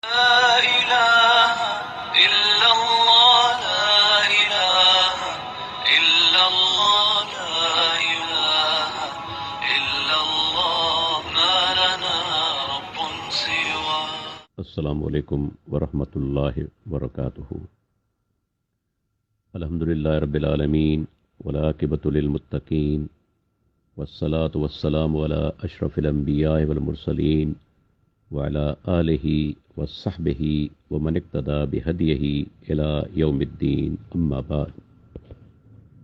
لا إله إلا الله لا إله إلا الله لا إله إلا الله ما لنا رب سوى. السلام علیکم ورحمۃ اللہ وبرکاتہ. الحمدللہ رب العالمین والعاقبۃ للمتقین والصلاة والسلام علی اشرف الانبیاء والمرسلین وعلى آلہ وصحبہ ومن اقتدى بہدیہ الی یوم الدین. اما بعد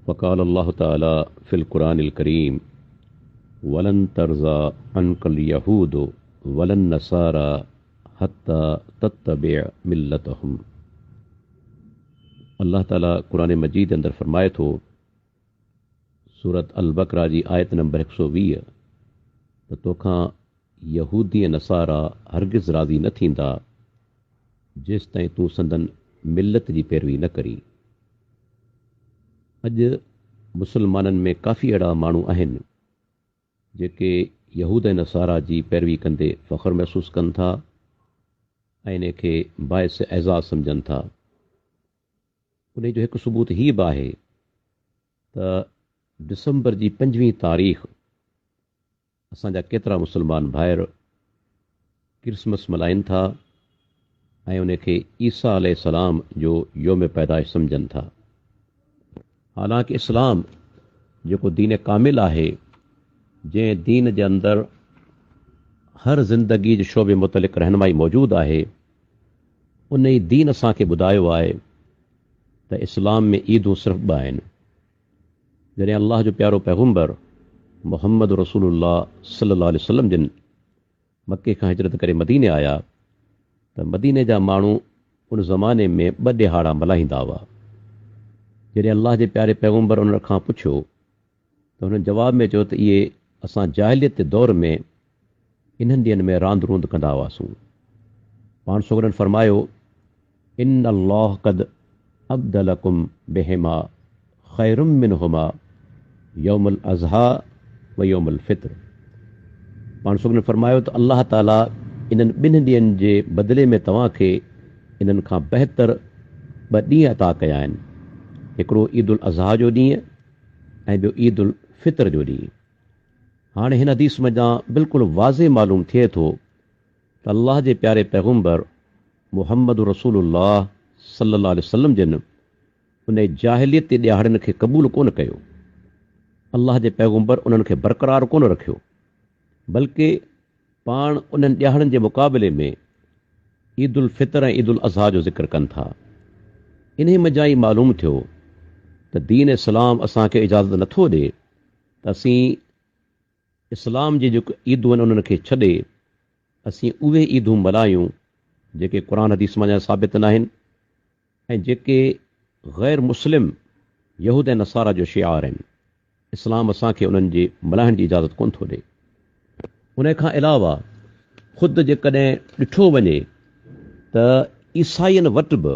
فقال اللہ تعالی فی القرآن الکریم ولن ترضى عنك اليہود ولا النصارى حتی تتبع ملتهم. اللہ تعالیٰ قرآن مجید اندر فرمائے تو سورت البقرہ جی آیت نمبر 120 تو तोखां यहूदी ऐं नसारा हरगिज़ राज़ी न थींदा जेसि ताईं तूं संदन मिलत जी पैरवी न करी. अॼु मुसलमाननि में काफ़ी अहिड़ा माण्हू आहिनि जेके यहूद ऐं नसारा जी पैरवी कंदे फ़ख़्रु महसूसु कनि था ऐं इन खे बाइस एज़ाज़ सम्झनि था. उन जो हिकु सबूत हीअ बि आहे त डिसंबर जी 5 तारीख़ असांजा केतिरा मुस्लमान भाइर क्रिसमस मल्हाइनि था ऐं उन खे ईसा अलैहिस्सलाम जो योम पैदाइश सम्झनि था. हालांकि इस्लाम जेको दीन कामिल आहे, जंहिं दीन जे अंदरि हर ज़िंदगी जे शोबे मुतलिक़ रहनुमाई मौजूदु आहे, उन ई दीन असांखे ॿुधायो आहे त इस्लाम में ईदूं सिर्फ़ु 2 आहिनि. जॾहिं अल्लाह जो प्यारो पैगम्बर मोहम्मद रसूलुल्लाह सल्लल्लाहु अलैहि वसल्लम जिन मके खां हिजरत करे मदीने आया त मदीने जा माण्हू उन ज़माने में 2 ॾिहाड़ा मल्हाईंदा हुआ. जॾहिं अल्लाह जे प्यारे पैगम्बर उन खां पुछियो त हुन जवाब में चयो त इहे असां जाहिलियत जे दौर में इन्हनि ॾींहंनि में रांदि रूंद कंदा हुआसीं. पाण सोगरनि फरमायो इन अल्लाह क़द अब्दलकुम बिहिमा खैरुम मिनहुमा यौमुल अज़हा व यौमुल फित्र. पाण सोगरनि फरमायो त अल्लाह ताला इन्हनि 2 ॾींहंनि जे बदिले में तव्हांखे इन्हनि खां बहितर 2 ॾींहं अता कया आहिनि. हिकिड़ो ईद उल अज़हा जो ॾींहुं ऐं ॿियो ईद उल फित्र जो ॾींहुं. हाणे हिन हदीस में बिल्कुलु वाज़े मालूम थिए थो त अल्लाह जे प्यारे पैगम्बर मुहम्मद रसूलुल्लाह सल्लल्लाहु अलैहि वसल्लम जिन उन जाहिलियत जे ॾियारनि खे क़बूल कोन कयो. अल्लाह जे पैगम्बर उन्हनि खे बरक़रार कोन रखियो, बल्कि पाण उन्हनि ॾियारनि जे मुक़ाबले में ईद उल फितर ऐं ईद उल अज़हा जो ज़िक्र कनि था. इन मज़ा ई मालूम थियो त दीन इस्लाम असांखे इजाज़त नथो ॾे त असीं इस्लाम जी जेको ईदूं आहिनि उन्हनि खे छॾे असीं उहे ईदूं मल्हायूं जेके क़ुरान हदीस मां साबित न आहिनि ऐं जेके ग़ैर मुस्लिम यहूद ऐं नसारा जो शिआर आहिनि. इस्लाम असांखे उन्हनि जे मल्हाइण जी इजाज़त कोन थो ॾे. उन खां अलावा ख़ुदि जेकॾहिं ॾिठो वञे त ईसाईनि वटि बि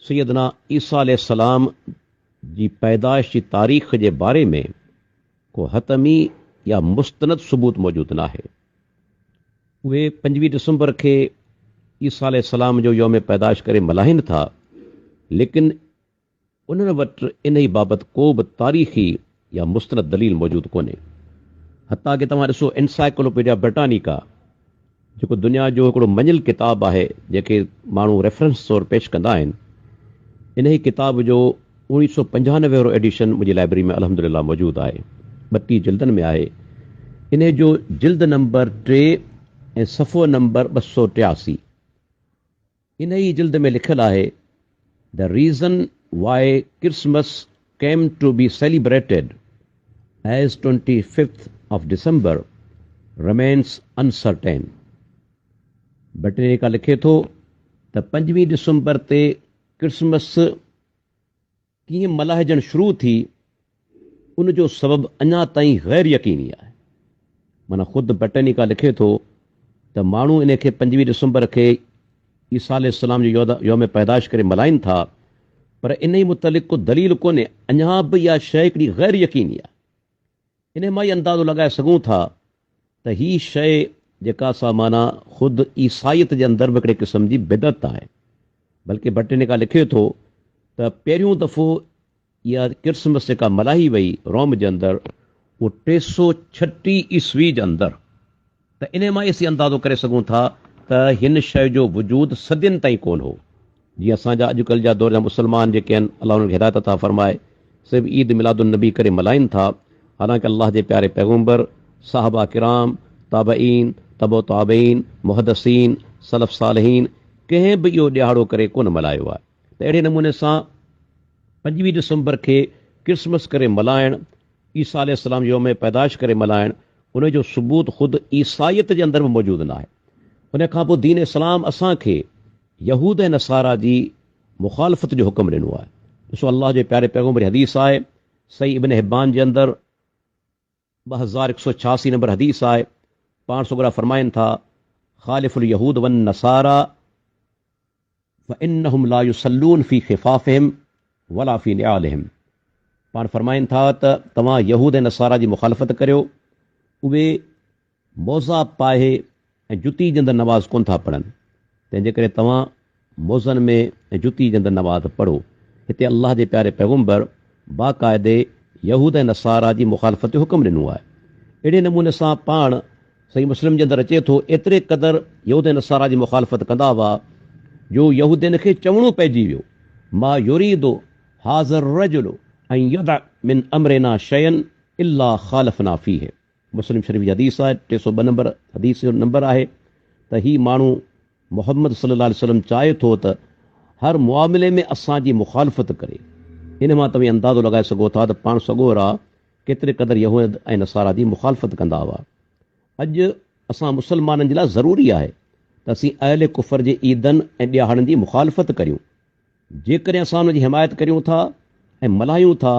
सैयदना ईसा अलैहिस्सलाम जी पैदाइश जी तारीख़ जे बारे में को हतमी या मुस्तनद सबूत मौजूदु न आहे. उहे 5 डिसंबर खे ईसा अलैहिस्सलाम जो योम पैदाइश करे मल्हाइनि था, लेकिन उन्हनि वटि इन ई बाबति को बि तारीख़ी या मुस्तनद दलील मौजूदु कोन्हे. हता कि तव्हां ॾिसो एनसाइक्लोपीडिया ब्रिटानिका जेको दुनिया जो हिकिड़ो मञियल किताबु आहे, जेके माण्हू रेफरेंस तौरु पेश कंदा आहिनि, इन ई किताब जो 1995 वारो एडिशन मुंहिंजी लाइब्रेरी में अल्हम्दुलिल्लाह मौजूदु आहे. 32 जिल्दनि में आहे. इन जो जिल्द नंबर 3 ऐं सफ़ो नंबर 283. इन ई जिल्द में लिखियलु आहे the reason why Christmas came to be celebrated as 25th of December remains uncertain. Britannica लिखे थो त 5 डिसंबर ते क्रिसमस कीअं मल्हाइजणु शुरू थी, उन जो सबबु अञा ताईं गैर यकीनी आहे. माना ख़ुदि ब्रिटेनिका लिखे थो त माण्हू इन खे 5 डिसंबर खे ईसा अलैहिस्सलाम जो योम पैदाइश करे मल्हाइनि था, पर इन ई मुतलिक़ को दलील कोन्हे. अञा बि इहा शइ हिकिड़ी गैर यकीनी आहे. इन मां ई अंदाज़ो लॻाए सघूं था त ही शइ जेका असां माना ख़ुदि ईसाइत जे अंदरि बि हिकिड़े क़िस्म जी बिदत आहे। बल्कि भटिनिका लिखे थो त पहिरियों दफ़ो इहा क्रिसमस जेका मल्हाई वई रोम जे अंदरि उहो 336 ईस्वी जे अंदरि, त इन मां असीं अंदाज़ो करे सघूं था त हिन शइ जो वजूदु सदियुनि ताईं कोन हो। जीअं असांजा अॼुकल्ह जा दौर जा मुस्लमान जेके आहिनि, अलाह उन्हनि खे हिदायत था फरमाए, सिर्फ़ु ईद मिलादुलनबी करे मल्हाइनि था। हालांकि अल्लाह जे प्यारे पैगम्बर, साहबा किराम, ताबईन, तबो ताबईन, मुहदसीन, सलफ़ सालहीन कंहिं बि इहो ॾियारो करे कोन मल्हायो आहे। त अहिड़े नमूने सां 25 दिसंबर खे क्रिसमस करे मल्हाइणु, ईसा अलैहिस्सलाम यौम पैदाइश करे मल्हाइणु, उनजो सबूत ख़ुदि ईसाइत जे अंदरि बि मौजूदु न आहे। उन खां पोइ दीन इस्लाम असांखे यहूद ऐं नसारा जी मुखालफ़त जो हुकुम ॾिनो आहे। ॾिसो अल्लाह जे प्यारे पैगम्बर हदीस आहे, सही इब्न हिब्बान जे अंदरि 2186 नंबर हदीस आहे। पाण सुगरा फरमाइनि था, ख़ालिफुल यहूद वन नसारा फ़इन्नहुम ला युसल्लून फ़ी ख़िफ़ाफ़िहिम वला फ़ी निआलिहिम। पाण फरमाइनि था त तव्हां यहूद ऐं नसारा जी मुखालफ़त करियो, उहे मोज़ा पाए ऐं जुती जे अंदरि नमाज़ कोन था पढ़नि, तंहिंजे करे तव्हां मोज़नि में ऐं जुती जे अंदरि नमाज़ पढ़ो। हिते अल्लाह जे प्यारे पैगम्बर बाक़ाइदे यहूद ऐं नसारा जी मुखालफ़त जो हुकुम ॾिनो आहे। अहिड़े नमूने सां पाण सही मुस्लिम जे अंदरि अचे थो, एतिरे क़दुरु यहूद ऐं नसारा जी मुखालफ़त कंदा हुआ जो यहूदियुनि खे चवणो पइजी वियो, मा युरीदु हाज़र रजुलु अन यदअ मिन अमरिना शयअन इल्ला ख़ालफ़ना फ़ीह। मुस्लिम शरीफ़ जी हदीस आहे, 302 नंबर हदीस जो नंबर आहे त ही माण्हू मोहम्मद सल्लल्लाहु अलैहि वसल्लम चाहे थो त हर मुआमिले में असांजी मुखालफ़त करे। इन मां तव्हां अंदाज़ो लॻाए सघो था त पाण सॻोरा केतिरे क़दुरु यहूद ऐं नसारा जी मुखालफ़त कंदा हुआ। अॼु असां मुस्लमाननि जे लाइ ज़रूरी आहे त असीं अहले कुफर जे ईदनि ऐं ॾियारनि जी मुखालफ़त करियूं। जेकॾहिं असां उन जी हिमायत करियूं था ऐं मल्हायूं था,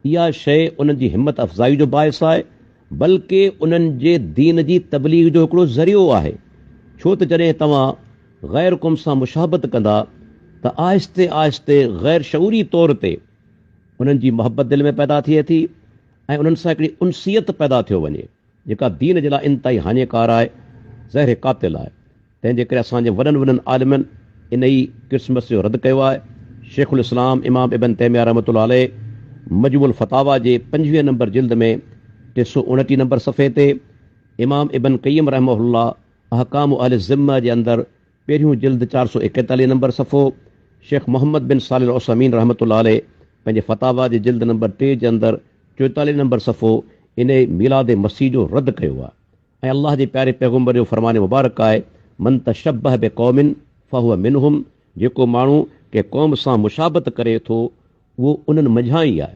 इहा शइ उन्हनि जी हिमत अफ़ज़ाई जो बाइस आहे, बल्कि उन्हनि जे दीन जी तबलीग जो हिकिड़ो ज़रियो आहे। छो त जॾहिं तव्हां ग़ैर क़ौम सां मुशाहबत कंदा त आहिस्ते आहिस्ते ग़ैर शऊरी तौर ते उन्हनि जी मोहबत दिलि में पैदा थिए थी ऐं उन्हनि सां हिकिड़ी उनसियत पैदा थियो वञे, जेका दीन जे लाइ इंतिहाई हानिकार आहे, ज़हर क़ातिल आहे। तंहिंजे करे असांजे वॾनि वॾनि आलिमनि इन ई क्रिसमस जो रद्द कयो आहे। शेखुल इस्लाम इमाम इब्न तैमिया रहमतुल्लाह अलैह मजमुल फतावा जे 25 नंबर जिल्द में 329 नंबर सफ़े ते, इमाम इब्न क़य्यिम रहमहुल्लाह अहकाम अहल ज़िम्मा जे अंदरि पहिरियों जिल्द 441 नंबर सफ़ो, शेख मोहम्मद बिन सालिह अल उसैमीन रहमतुल्लाह अलैह पंहिंजे फतावा जे जिल्द नंबर 3 जे अंदरि 44 नंबर सफ़ो इन मिलाद मसीह जो रद्द कयो आहे। ऐं अल्लाह जे प्यारे पैगम्बर जो फरमान मुबारक आहे, मन तशब्बह बिक़ौमिन फहुव मिनहुम। जेको माण्हू के क़ौम सां मुशाबत करे थो उहो उन्हनि मंझां ई आहे।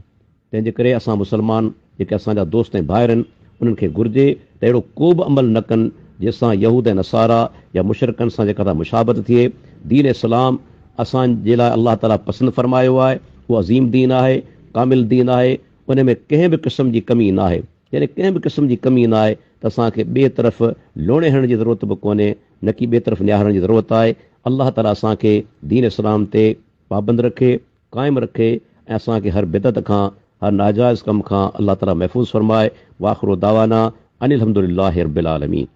तंहिंजे करे असां मुस्लमान जेके असांजा दोस्त ऐं भाइर आहिनि, उन्हनि खे घुरिजे त अहिड़ो को बि अमल न कनि जंहिंसां यहूद ऐं नसारा या मुशरिकनि सां जेका मुशाबत थिए। दीन इस्लाम असांजे लाइ अलाह ताला पसंदि फरमायो आहे, उहो अज़ीम दीन आहे, कामिल दीन आहे, उन में कंहिं बि क़िस्म जी कमी न आहे। यानी कंहिं बि क़िस्म जी कमी न आहे त असांखे ॿिए तरफ़ लोणे हणण जी ज़रूरत बि कोन्हे, न की ॿिए तरफ़ निहारण जी ज़रूरत आहे। अलाह ताला असांखे दीन इस्लाम ते पाबंद रखे, क़ाइमु रखे ऐं असांखे हर बिदत खां, हर नाजाइज़ कम खां अलाह ताला महफ़ूज़ फरमाए। वाख़िरु दावाना अनिल हम्दुलिल्लाहि रब्बिल आलमीन।